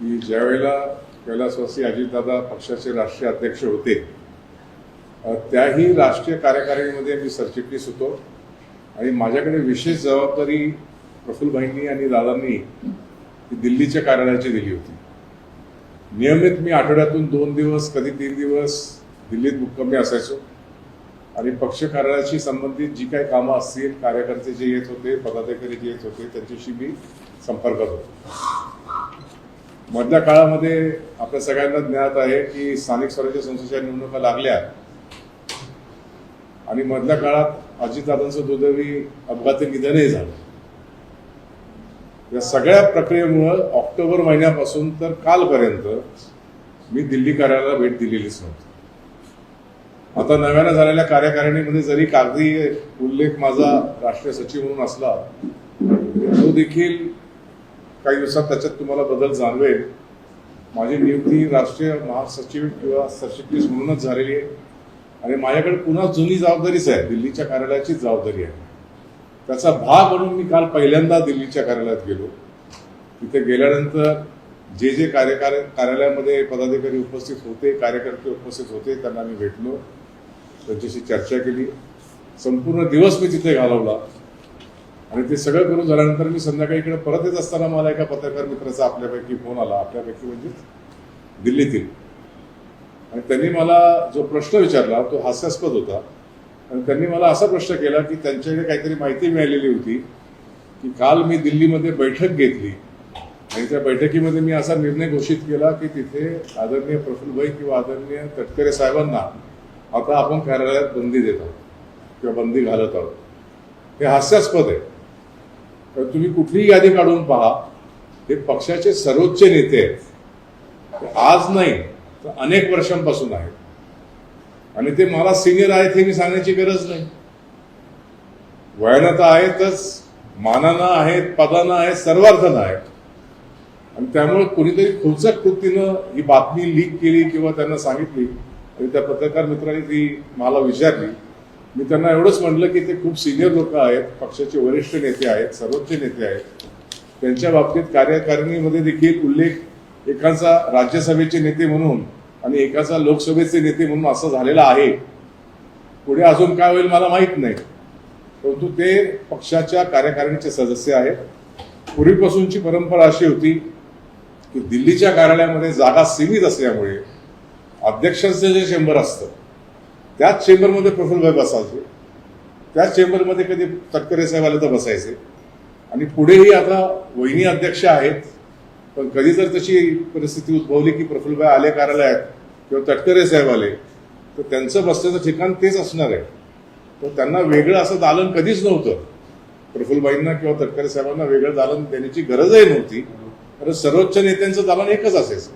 की ज्यावेळेला कैलासवासी अजितदादा पक्षाचे राष्ट्रीय अध्यक्ष होते त्याही राष्ट्रीय कार्यकारिणीमध्ये मी सरचिटणीस होतो आणि माझ्याकडे विशेष जबाबदारी प्रफुल्लभाईंनी आणि दादांनी दिल्लीच्या कार्यालयाची दिली होती. नियमित मी आठवड्यातून 2 दिवस कधी 3 दिवस दिल्लीत मुक्कामी असायचो आणि पक्ष कार्यालयाशी संबंधित जी काही कामं असतील, कार्यकर्ते जे येत होते, पदाधिकारी जे येत होते, त्यांच्याशी मी संपर्कात होतो. मधल्या काळामध्ये आपल्या सगळ्यांना ज्ञात आहे की स्थानिक स्वराज्य संस्थेच्या निवडणुका लागल्या आणि मधल्या काळात अजितदादांचं दुर्दैवी अपघाती निधनही झालं. या सगळ्या प्रक्रियेमुळं ऑक्टोबर महिन्यापासून तर कालपर्यंत मी दिल्ली कार्यालयाला भेट दिलेलीच नव्हती. आता नव्यानं झालेल्या कार्यकारिणीमध्ये जरी कागदी उल्लेख माझा राष्ट्रीय सचिव म्हणून असला तो देखील काही दिवसात त्याच्यात तुम्हाला बदल जाणवेल. माझी नियुक्ती राष्ट्रीय महासचिव किंवा सरचिटणीस म्हणूनच झालेली आहे आणि माझ्याकडे पुन्हा जुनी जबाबदारीच आहे, दिल्लीच्या कार्यालयाची जबाबदारी आहे. त्याचा भाग म्हणून मी काल पहिल्यांदा दिल्लीच्या कार्यालयात गेलो. तिथे गेल्यानंतर जे जे कार्यालयामध्ये पदाधिकारी उपस्थित होते, कार्यकर्ते उपस्थित होते, त्यांना मी भेटलो, त्यांच्याशी चर्चा केली. संपूर्ण दिवस मी तिथे घालवला आणि ते सगळं करून झाल्यानंतर मी संध्याकाळी इकडे परत येत असताना मला एका पत्रकार मित्राचा आपल्यापैकी फोन आला, आपल्यापैकी म्हणजे दिल्लीतील, आणि त्यांनी मला जो प्रश्न विचारला तो हास्यास्पद होता. आणि त्यांनी मला असा प्रश्न केला की त्यांच्याकडे काहीतरी माहिती मिळालेली होती की काल मी दिल्लीमध्ये बैठक घेतली आणि त्या बैठकीमध्ये मी असा निर्णय घोषित केला की तिथे आदरणीय प्रफुल्लभाई किंवा आदरणीय तटकरे साहेबांना आता आपण कार्यालयात बंदी देत आहोत किंवा बंदी घालत आहोत. हे हास्यास्पद आहे. तर तुम्ही कुठलीही यादी काढून पहा, हे पक्षाचे सर्वोच्च नेते आहेत. आज नाही तर अनेक वर्षांपासून आहेत आणि ते मला सिनियर आहेत हे मी सांगण्याची गरज नाही. वयानं तर आहेतच, मानानं आहेत, पदानं आहेत, सर्वार्थानं आहेत. आणि त्यामुळे कोणीतरी खोचक कृतीनं ही बातमी लीक केली किंवा त्यांना सांगितली आणि त्या पत्रकार मित्रांनी ती मला विचारली. मी त्यांना एवढंच म्हटलं की ते खूप सिनियर लोक आहेत, पक्षाचे वरिष्ठ नेते आहेत, सर्वोच्च नेते आहेत. त्यांच्या बाबतीत कार्यकारिणीमध्ये देखील उल्लेख एकाचा राज्यसभेचे नेते म्हणून आणि एकाचा लोकसभेचे नेते म्हणून असं झालेला आहे. पुढे अजून काय होईल मला माहीत नाही, परंतु ते पक्षाच्या कार्यकारिणीचे सदस्य आहेत. पूर्वीपासूनची परंपरा अशी होती की दिल्लीच्या कार्यालयामध्ये जागा सीमित असल्यामुळे अध्यक्षांचं जे चेंबर असतं त्याच चेंबरमध्ये प्रफुल्लभाई बसायचे, त्याच चेंबरमध्ये कधी तटकरे साहेब आले तर बसायचे. आणि पुढेही आता वहिनी अध्यक्ष आहेत, पण कधी जर तशी परिस्थिती उद्भवली की प्रफुल्लभाई आले कार्यालयात किंवा तटकरे साहेब आले तर त्यांचं बसण्याचं ठिकाण तेच असणार आहे. तर त्यांना वेगळं असं दालन कधीच नव्हतं. प्रफुल्लभाईंना किंवा तटकरे साहेबांना वेगळं दालन देण्याची गरजही नव्हती, कारण सर्वोच्च नेत्यांचं दालन एकच असायचं.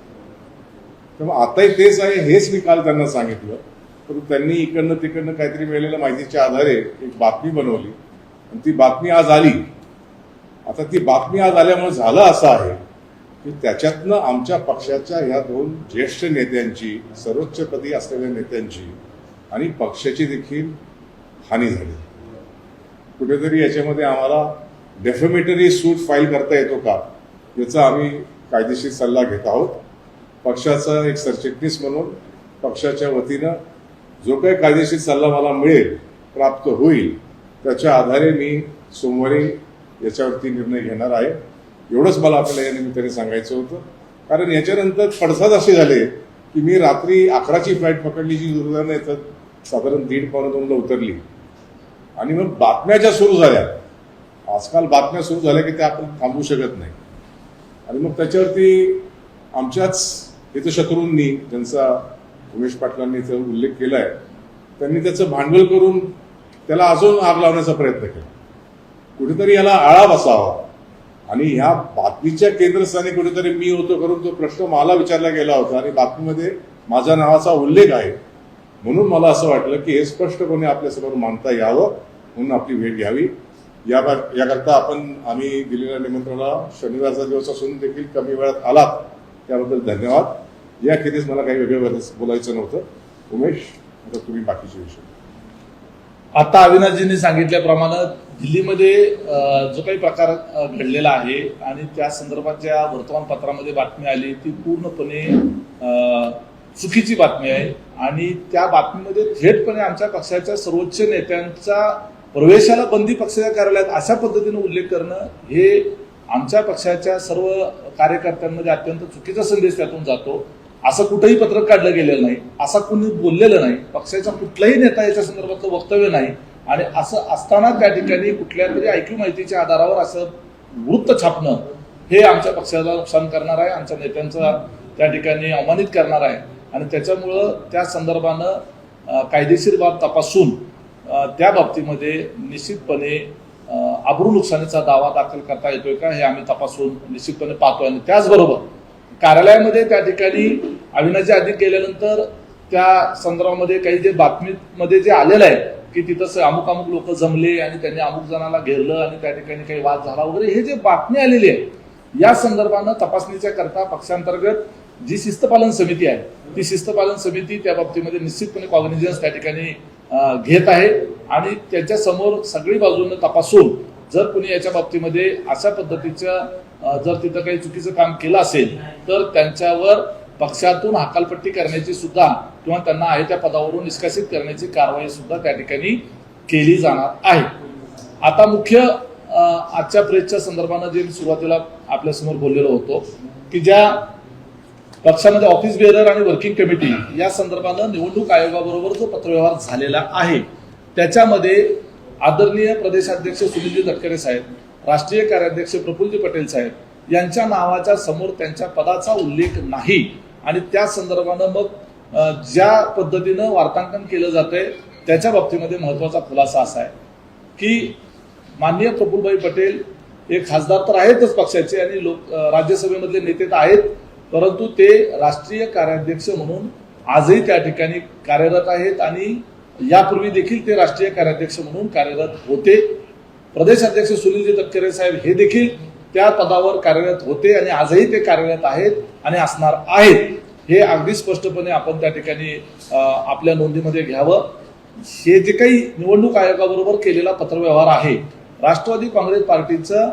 त्यामुळे आताही तेच आहे हेच मी काल त्यांना सांगितलं. परंतु त्यांनी इकडनं तिकडनं काहीतरी मिळालेल्या माहितीच्या आधारे एक बातमी बनवली आणि ती बातमी आज आली. आता ती बातमी आज आल्यामुळे झालं असं आहे की त्याच्यातनं आमच्या पक्षाच्या ह्या 2 ज्येष्ठ नेत्यांची, सर्वोच्चपदी असलेल्या नेत्यांची आणि पक्षाची देखील हानी झाली. कुठेतरी याच्यामध्ये आम्हाला डेफेमेटरी सूट फाईल करता येतो का याचा आम्ही कायदेशीर सल्ला घेत आहोत. पक्षाचा एक सरचिटणीस म्हणून पक्षाच्या वतीनं जो काही कायदेशीर सल्ला मला मिळेल, प्राप्त होईल, त्याच्या आधारे मी सोमवारी याच्यावरती निर्णय घेणार आहे. एवढंच मला आपल्याला या निमित्ताने सांगायचं होतं. कारण याच्यानंतर पडसाद असे झाले की मी रात्री 11ची फ्लाईट पकडली, जी दुर्दैवानं येतात साधारण 1:30-2ला उतरली आणि मग बातम्या ज्या सुरू झाल्या, आजकाल बातम्या सुरू झाल्या की त्या आपण थांबवू शकत नाही. आणि मग त्याच्यावरती आमच्याच हितशत्रूंनी, ज्यांचा उमेश पाटलांनी जो उल्लेख केला आहे, त्यांनी त्याचं भांडवल करून त्याला अजून आग लावण्याचा प्रयत्न केला. कुठेतरी याला आळा बसावा आणि ह्या बातमीच्या केंद्रस्थानी कुठेतरी मी होतो, करून तो प्रश्न मला विचारला गेला होता आणि बातमीमध्ये माझ्या नावाचा उल्लेख आहे. म्हणून मला असं वाटलं की हे स्पष्टपणे आपल्यासमोर मांडता यावं म्हणून आपली भेट घ्यावी. याकरता आम्ही दिलेल्या निमंत्रणाला शनिवारचा दिवस असून देखील कमी वेळात आलात त्याबद्दल धन्यवाद. याखेरीज मला काही वेगळं बोलायचं नव्हतं. उमेश, आता तुम्ही बाकीचे विषय. आता अविनाशजींनी सांगितल्याप्रमाणे दिल्लीमध्ये जो काही प्रकार घडलेला आहे आणि त्या संदर्भात ज्या वर्तमानपत्रामध्ये बातमी आली ती पूर्णपणे चुकीची बातमी आहे आणि त्या बातमीमध्ये थेटपणे आमच्या पक्षाच्या सर्वोच्च नेत्यांचा प्रवेशाला बंदी पक्षाच्या कार्यालयात अशा पद्धतीने उल्लेख करणं हे आमच्या पक्षाच्या सर्व कार्यकर्त्यांमध्ये अत्यंत चुकीचा संदेश त्यातून जातो. असं कुठेही पत्रक काढलं गेलेलं नाही, असं कुणी बोललेलं नाही, पक्षाचा कुठलाही नेता याच्या संदर्भातलं वक्तव्य नाही आणि असं असताना त्या ठिकाणी कुठल्या तरी ऐकीव माहितीच्या आधारावर असं वृत्त छापणं हे आमच्या पक्षाला नुकसान करणार आहे, आमच्या नेत्यांचा त्या ठिकाणी अवमानित करणार आहे आणि त्याच्यामुळं त्या संदर्भानं कायदेशीर बाब तपासून त्या बाबतीमध्ये निश्चितपणे अब्रू नुकसानीचा दावा दाखल करता येतोय का हे आम्ही तपासून निश्चितपणे पाहतोय. आणि त्याचबरोबर कार्यालयामध्ये त्या ठिकाणी अविनाशजी अधिक गेल्यानंतर त्या संदर्भामध्ये काही जे बातमीमध्ये जे आलेलं आहे की तिथं अमुक अमुक लोक जमले आणि त्यांनी अमुक जणांना घेरलं आणि त्या ठिकाणी काही वाद झाला वगैरे हे जे बातमी आलेली आहे या संदर्भानं तपासणीच्या करता पक्षांतर्गत जी शिस्तपालन समिती आहे ती शिस्तपालन समिती त्या बाबतीमध्ये निश्चितपणे कॉग्निझन्स त्या ठिकाणी घेत आहे आणि त्याच्या समोर सगळी बाजूने तपासून जर कोणी याच्या बाबतीमध्ये अशा पद्धतीचं जर तिथं काही चुकीचं काम केलं असेल तर त्यांच्यावर पक्षातून हकालपट्टी करण्याची सुद्धा किंवा त्यांना आहे त्या पदावरून निष्कासित करण्याची कारवाई सुद्धा त्या ठिकाणी केली जाणार आहे. आता मुख्य आजच्या प्रेसच्या संदर्भानं जे मी सुरुवातीला आपल्यासमोर बोललेलो होतो की ज्या पक्षामध्ये ऑफिस बेअरर आणि वर्किंग कमिटी या संदर्भानं निवडणूक आयोगाबरोबर जो पत्रव्यवहार झालेला आहे त्याच्यामध्ये आदरणीय प्रदेशाध्यक्ष सुनीलजी तटकरे साहेब, राष्ट्रीय कार्याध्यक्ष प्रफुल्लजी पटेल साहेब यांच्या नावाच्या समोर त्यांच्या पदाचा उल्लेख नाही आणि त्या संदर्भानं मग ज्या पद्धतीनं वार्तांकन केलं जातंय त्याच्या बाबतीमध्ये महत्वाचा खुलासा असा आहे की माननीय प्रफुल्लभाई पटेल हे खासदार तर आहेतच पक्षाचे आणि राज्यसभेमधले नेते तर आहेत परंतु ते राष्ट्रीय कार्याध्यक्ष म्हणून आजही त्या ठिकाणी कार्यरत आहेत आणि यापूर्वी देखील ते राष्ट्रीय कार्याध्यक्ष म्हणून कार्यरत होते. प्रदेशाध्यक्ष सुनीलजी तटकरे साहेब हे देखील त्या पदावर कार्यरत होते आणि आजही ते कार्यरत आहेत आणि असणार आहेत हे अगदी स्पष्टपणे आपण त्या ठिकाणी आपल्या नोंदीमध्ये घ्यावं. हे जे काही निवडणूक आयोगाबरोबर केलेला पत्रव्यवहार आहे राष्ट्रवादी काँग्रेस पार्टीचं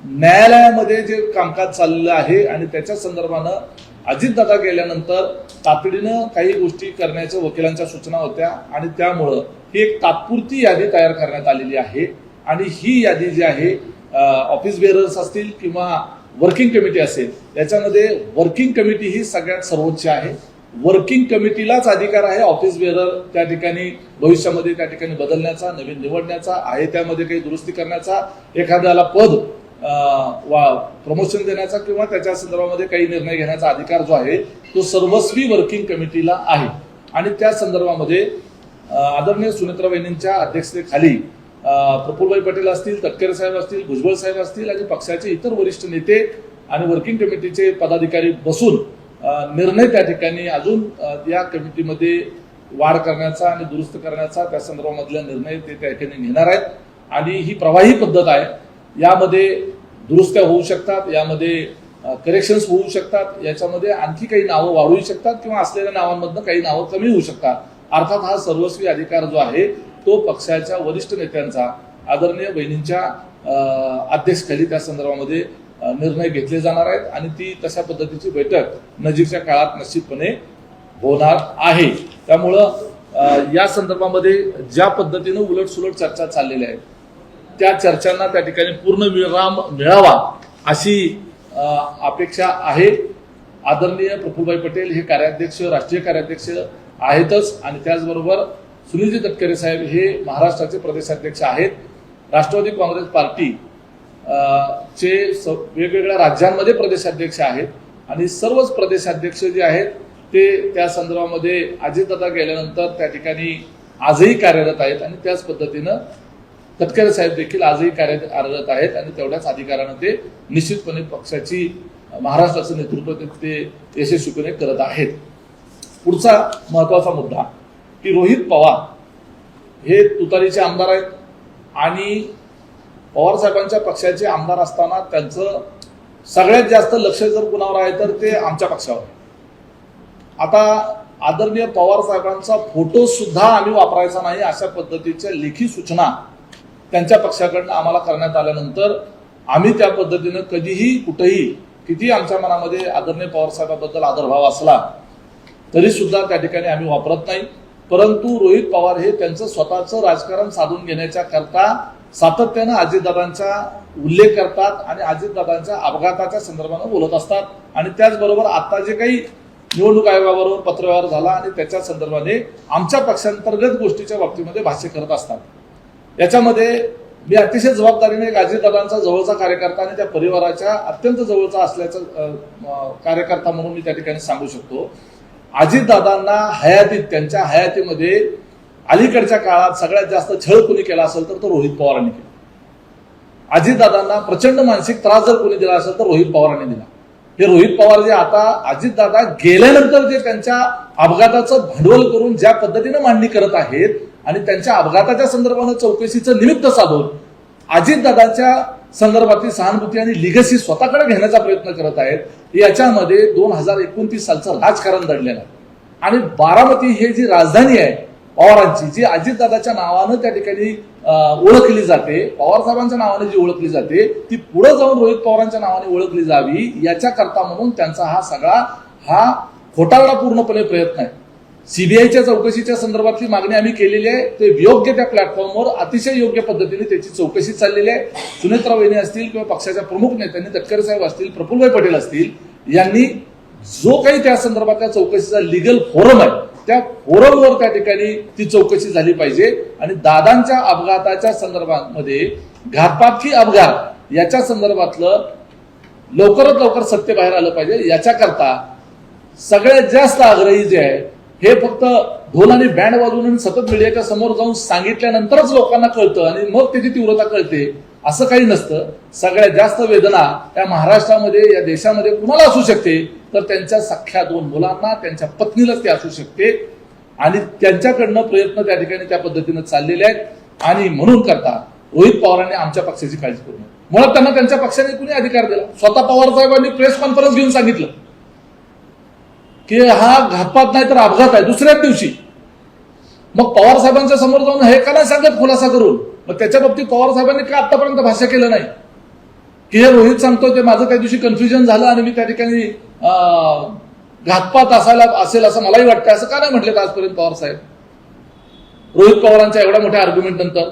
न्यायालयामध्ये जे कामकाज चाललेलं आहे आणि त्याच्या संदर्भानं अजितदादा गेल्यानंतर तातडीनं काही गोष्टी करण्याच्या वकिलांच्या सूचना होत्या आणि त्यामुळं ही एक तात्पुरती यादी तयार करण्यात आलेली आहे आणि ही यादी जी आहे ऑफिस बेअरर्स असतील किंवा वर्किंग कमिटी असेल याच्यामध्ये वर्किंग कमिटी ही सगळ्यात सर्वोच्च आहे. वर्किंग कमिटीलाच अधिकार आहे ऑफिस बेअरर त्या ठिकाणी भविष्यामध्ये त्या ठिकाणी बदलण्याचा, नवीन निवडण्याचा, आहे त्यामध्ये काही दुरुस्ती करण्याचा, एखाद्याला पद प्रमोशन देण्याचा किंवा त्याच्या संदर्भामध्ये काही निर्णय घेण्याचा अधिकार जो आहे तो सर्वस्वी वर्किंग कमिटीला आहे आणि त्या संदर्भामध्ये आदरणीय सुनेत्रा वहिनींच्या अध्यक्षतेखाली प्रफुल्लभाई पटेल असतील, तटकरे साहेब असतील, भुजबळ साहेब असतील आणि पक्षाचे इतर वरिष्ठ नेते आणि वर्किंग कमिटीचे पदाधिकारी बसून निर्णय त्या ठिकाणी अजून या कमिटीमध्ये वाढ करण्याचा आणि दुरुस्त करण्याचा त्या संदर्भामधला निर्णय ते त्या ठिकाणी घेणार आहेत आणि ही प्रवाही पद्धत आहे. यामध्ये दुरुस्त्या होऊ शकतात, यामध्ये करेक्शन्स होऊ शकतात, याच्यामध्ये आणखी काही नावं वाढू शकतात किंवा असलेल्या नावांमधनं काही नावं कमी होऊ शकतात. अर्थात हा सर्वस्वी अधिकार जो आहे तो पक्षाच्या वरिष्ठ नेत्यांचा आदरणीय बहिणींच्या अध्यक्षतेखाली त्या संदर्भामध्ये निर्णय घेतले जाणार आहेत आणि ती तशा पद्धतीची बैठक नजीकच्या काळात निश्चितपणे होणार आहे. त्यामुळं या संदर्भामध्ये ज्या पद्धतीनं उलटसुलट चर्चा चाललेल्या आहेत त्या चर्चांना त्या ठिकाणी पूर्ण विराम मिळावा अशी अपेक्षा आहे. आदरणीय प्रफुल्लभाई पटेल हे कार्याध्यक्ष, राष्ट्रीय कार्याध्यक्ष आहेतच आणि त्याचबरोबर सुनीलजी तटकरे साहेब हे महाराष्ट्राचे प्रदेशाध्यक्ष आहेत. राष्ट्रवादी काँग्रेस पार्टी चे वेगवेगळ्या राज्यांमध्ये प्रदेशाध्यक्ष आहेत आणि सर्वच प्रदेशाध्यक्ष जे आहेत ते त्या संदर्भामध्ये अजितदादा गेल्यानंतर त्या ठिकाणी आजही कार्यरत आहेत आणि त्याच पद्धतीनं तटकरे साहेब देखील आजही कार्यरत आहेत आणि तेवढ्याच अधिकारानं ते निश्चितपणे पक्षाची महाराष्ट्राचं नेतृत्व ते यशस्वीपणे करत आहेत. पुढचा महत्वाचा मुद्दा की रोहित पवार हे तुतारीचे आमदार आहेत आणि पवार साहेबांच्या पक्षाचे आमदार असताना त्यांचं सगळ्यात जास्त लक्ष जर कुणावर आहे तर ते आमच्या पक्षावर. आता आदरणीय पवार साहेबांचा फोटो सुद्धा आम्ही वापरायचा नाही, अशा पद्धतीच्या लेखी सूचना त्यांच्या पक्षाकडनं आम्हाला करण्यात आल्यानंतर आम्ही त्या पद्धतीनं कधीही कुठेही किती आमच्या मनामध्ये आदरणीय पवार साहेबांबद्दल आदरभाव असला तरी सुद्धा त्या ठिकाणी आम्ही वापरत नाही. परंतु रोहित पवार हे त्यांचं स्वतःचं राजकारण साधून घेण्याच्या करता सातत्यानं अजितदादांचा उल्लेख करतात आणि अजितदादांच्या अपघाताच्या संदर्भानं बोलत असतात. आणि त्याचबरोबर आता जे काही निवडणूक आयोगाबरोबर पत्रव्यवहार झाला आणि त्याच्या संदर्भाने आमच्या पक्षांतर्गत गोष्टीच्या बाबतीमध्ये भाष्य करत असतात. याच्यामध्ये मी अतिशय जबाबदारीने एक अजितदादांचा जवळचा कार्यकर्ता आणि त्या परिवाराच्या अत्यंत जवळचा असल्याचा कार्यकर्ता म्हणून मी त्या ठिकाणी सांगू शकतो. अजितदादांना हयातीत, त्यांच्या हयातीमध्ये अलीकडच्या काळात सगळ्यात जास्त छळ कोणी केला असेल तर तो रोहित पवारांनी केला. अजितदादांना प्रचंड मानसिक त्रास जर कोणी दिला असेल तर रोहित पवारांनी दिला. हे रोहित पवार जे आता अजितदादा गेल्यानंतर जे त्यांच्या अपघाताचं भांडवल करून ज्या पद्धतीनं मांडणी करत आहेत आणि त्यांच्या अपघाताच्या संदर्भानं चौकशीचं निमित्त साधून अजितदादांच्या संदर्भातली सहानुभूती आणि लिगसी स्वतःकडे घेण्याचा प्रयत्न करत आहेत. याच्यामध्ये 2029 सालचं राजकारण दडलेलं आहे. आणि बारामती हे जी राजधानी आहे पवारांची, जी अजितदादाच्या नावानं त्या ठिकाणी ओळखली जाते, पवार साहेबांच्या नावाने जी ओळखली जाते, ती पुढे जाऊन रोहित पवारांच्या नावाने ओळखली जावी याच्याकरता म्हणून त्यांचा हा सगळा खोटारडा पूर्णपणे प्रयत्न आहे. सीबीआयच्या चौकशीच्या संदर्भातली मागणी आम्ही केलेली आहे. ते योग्य त्या प्लॅटफॉर्मवर अतिशय योग्य पद्धतीने त्याची चौकशी चाललेली आहे. सुनेत्रा वहिनी असतील किंवा पक्षाच्या प्रमुख नेत्यांनी, तटकरे साहेब असतील, प्रफुल्लभाई पटेल असतील, यांनी जो काही त्या संदर्भातल्या चौकशीचा लिगल फोरम आहे त्या फोरमवर त्या ठिकाणी ती चौकशी झाली पाहिजे. आणि दादांच्या अपघाताच्या संदर्भामध्ये घातपात की अपघात याच्या संदर्भातलं लवकरात लवकर सत्य बाहेर आलं पाहिजे. याच्याकरता सगळ्यात जास्त आग्रही जे आहे हे फक्त ढोल आणि बँड वाजवून सतत मीडियाच्या समोर जाऊन सांगितल्यानंतरच लोकांना कळतं आणि मग त्याची तीव्रता कळते असं काही नसतं. सगळ्यात जास्त वेदना या महाराष्ट्रामध्ये, या देशामध्ये कुणाला असू शकते तर त्यांच्या सख्या 2 मुलांना, त्यांच्या पत्नीलाच ती असू शकते. आणि त्यांच्याकडनं प्रयत्न त्या ठिकाणी त्या पद्धतीनं चाललेले आहेत. आणि म्हणून करता रोहित पवारांनी आमच्या पक्षाची काळजी करू नये. मुळात त्यांना त्यांच्या पक्षाने कुणी अधिकार दिला? स्वतः पवार साहेबांनी प्रेस कॉन्फरन्स घेऊन सांगितलं की हा घातपात नाही तर अपघात आहे दुसऱ्याच दिवशी. मग पवार साहेबांच्या समोर जाऊन हे का नाही सांगत खुलासा करून? मग त्याच्या बाबतीत पवार साहेबांनी का आतापर्यंत भाष्य केलं नाही की हे रोहित सांगतो ते माझं त्या दिवशी कन्फ्युजन झालं आणि मी त्या ठिकाणी घातपात असेल असं मलाही वाटतं, असं का नाही म्हटलं आजपर्यंत पवार साहेब? रोहित पवारांच्या एवढ्या मोठ्या आर्ग्युमेंट नंतर